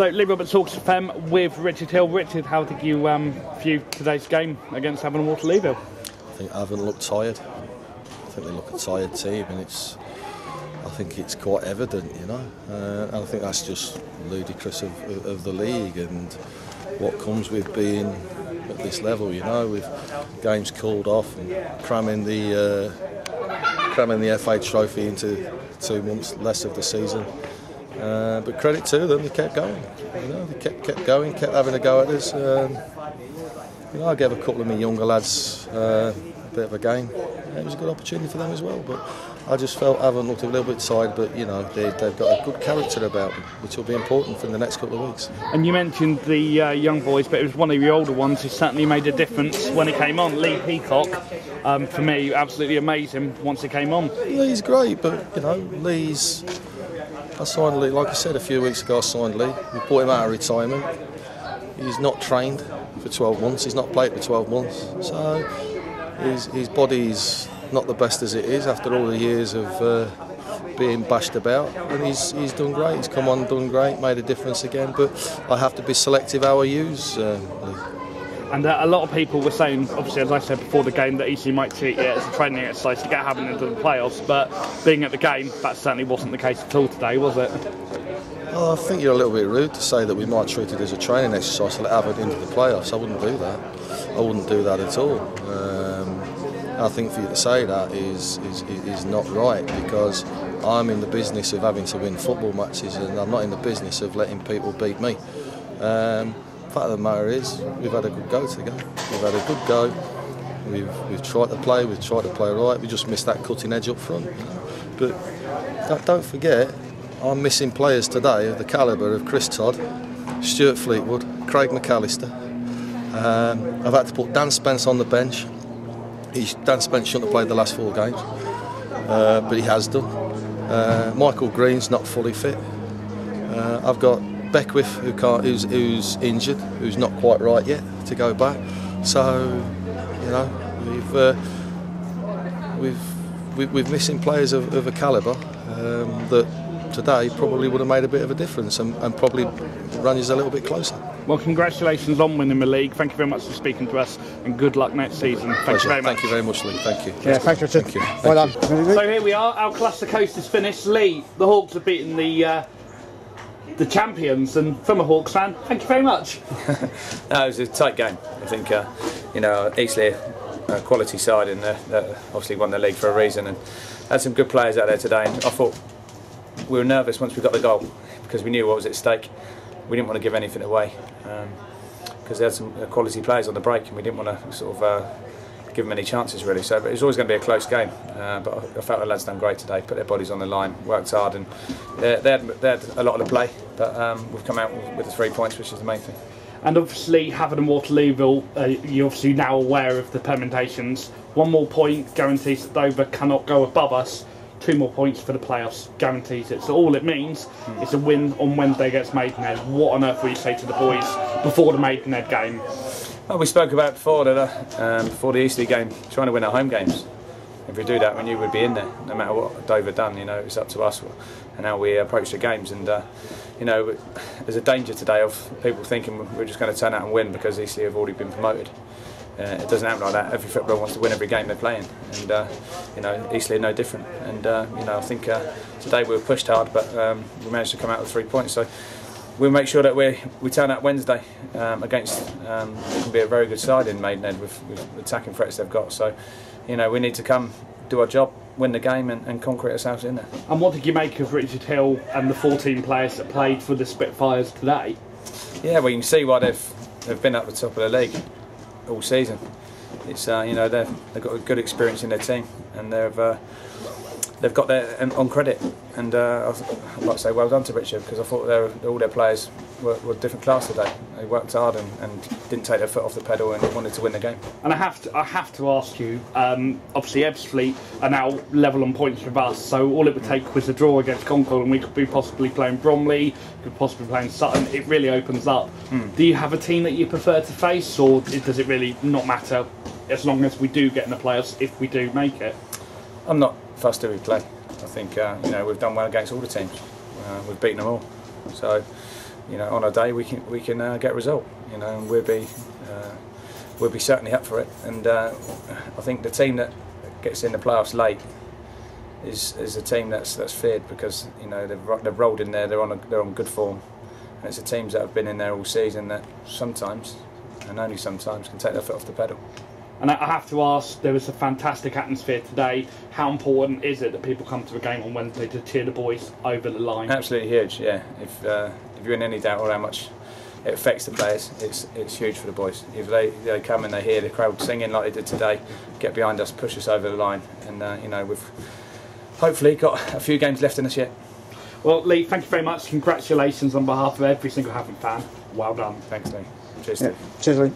So, Lee Roberts Talks FM with Richard Hill. Richard, how did you view today's game against Havant and Waterlooville? I think Havant looked tired. I think they look a tired team, and I think it's quite evident, you know. And I think that's just ludicrous of the league and what comes with being at this level, you know, with games called off and cramming the FA Trophy into 2 months less of the season. But credit to them, they kept going. You know, they kept going, kept having a go at us. You know, I gave a couple of my younger lads a bit of a game. It was a good opportunity for them as well. But I just felt Havant looked a little bit tired. But you know, they've got a good character about them, which will be important for the next couple of weeks. And you mentioned the young boys, but it was one of your older ones who certainly made a difference when he came on. Lee Peacock, for me, absolutely amazing once he came on. Lee's great, but you know, I signed Lee, like I said a few weeks ago, I signed Lee. We brought him out of retirement. He's not trained for 12 months, he's not played for 12 months. So his body's not the best as it is after all the years of being bashed about. And he's done great, he's come on, done great, made a difference again. But I have to be selective how I use Lee. And a lot of people were saying, obviously, as I said before the game, that Eastleigh might treat it as a training exercise to get Havant into the playoffs, but being at the game, that certainly wasn't the case at all today, was it? Well, I think you're a little bit rude to say that we might treat it as a training exercise to let Havant into the playoffs. I wouldn't do that. I wouldn't do that at all. I think for you to say that is not right, because I'm in the business of having to win football matches, and I'm not in the business of letting people beat me. The fact of the matter is, we've had a good go today. We've had a good go. We've tried to play. We've tried to play right. We just missed that cutting edge up front. But don't forget, I'm missing players today of the calibre of Chris Todd, Stuart Fleetwood, Craig McAllister. I've had to put Dan Spence on the bench. Dan Spence shouldn't have played the last 4 games, but he has done. Michael Green's not fully fit. I've got Beckwith, who's injured, who's not quite right yet to go back. So, you know, we've missing players of a calibre that today probably would have made a bit of a difference and probably run us a little bit closer. Well, congratulations on winning the league. Thank you very much for speaking to us, and good luck next season. Thank you very much. Thank you very much, Lee. Thank you. Yeah, thanks, Richard. Thank you. Well done. So here we are. Our Cluster Coast is finished. Lee, the Hawks have beaten the champions, and from a Hawks fan, thank you very much. No, it was a tight game. I think you know, Eastleigh, quality side, and obviously won the league for a reason, and had some good players out there today. And I thought we were nervous once we got the goal, because we knew what was at stake. We didn't want to give anything away, because they had some quality players on the break, and we didn't want to sort of give them any chances really. So it was always going to be a close game, but I felt the lads done great today, put their bodies on the line, worked hard, and they had a lot of the play, but we've come out with the 3 points, which is the main thing. And obviously, Havant and Waterlooville, you're obviously now aware of the permutations. 1 more point guarantees that Dover cannot go above us. 2 more points for the playoffs guarantees it. So all it means is a win on Wednesday against Maidenhead. What on earth will you say to the boys before the Maidenhead game? Well, we spoke about before the Eastleigh game, trying to win our home games. If we do that, we knew we'd be in there, no matter what Dover done. You know, it's up to us and how we approach the games. And you know, there's a danger today of people thinking we're just going to turn out and win because Eastleigh have already been promoted. It doesn't happen like that. Every footballer wants to win every game they're playing, and you know, Eastleigh are no different. And you know, I think today we were pushed hard, but we managed to come out with 3 points. So we'll make sure that we turn out Wednesday against it can be a very good side in Maidenhead with attacking threats they've got. So you know, we need to come do our job, win the game, and concrete ourselves in there. And what did you make of Richard Hill and the 14 players that played for the Spitfires today? Yeah, well, you can see why they've been at the top of the league all season. It's you know, they've got a good experience in their team, and they've got their on credit. And I'd like to say well done to Richard, because I thought all their players were different class today. They worked hard and didn't take their foot off the pedal and wanted to win the game. And I have to ask you. Obviously, Ebbsfleet are now level on points with us, so all it would take was a draw against Concord, and we could be possibly playing Bromley, could possibly be playing Sutton. It really opens up. Do you have a team that you prefer to face, or does it really not matter as long as we do get in the playoffs if we do make it? I'm not fussed who we play. I think you know, we've done well against all the teams. We've beaten them all. So you know, on a day we can get a result. You know, and we'll be certainly up for it. And I think the team that gets in the playoffs late is a team that's feared, because you know they've rolled in there. They're on good form, and it's the teams that have been in there all season that sometimes, and only sometimes, can take their foot off the pedal. And I have to ask, there was a fantastic atmosphere today. How important is it that people come to the game on Wednesday to cheer the boys over the line? Absolutely huge, yeah. If you're in any doubt or how much it affects the players, it's huge for the boys. If they come and they hear the crowd singing like they did today, get behind us, push us over the line, and you know, we've hopefully got a few games left in us yet. Well, Lee, thank you very much. Congratulations on behalf of every single Havant fan. Well done. Thanks, Lee. Cheers, Steve. Cheers, Lee.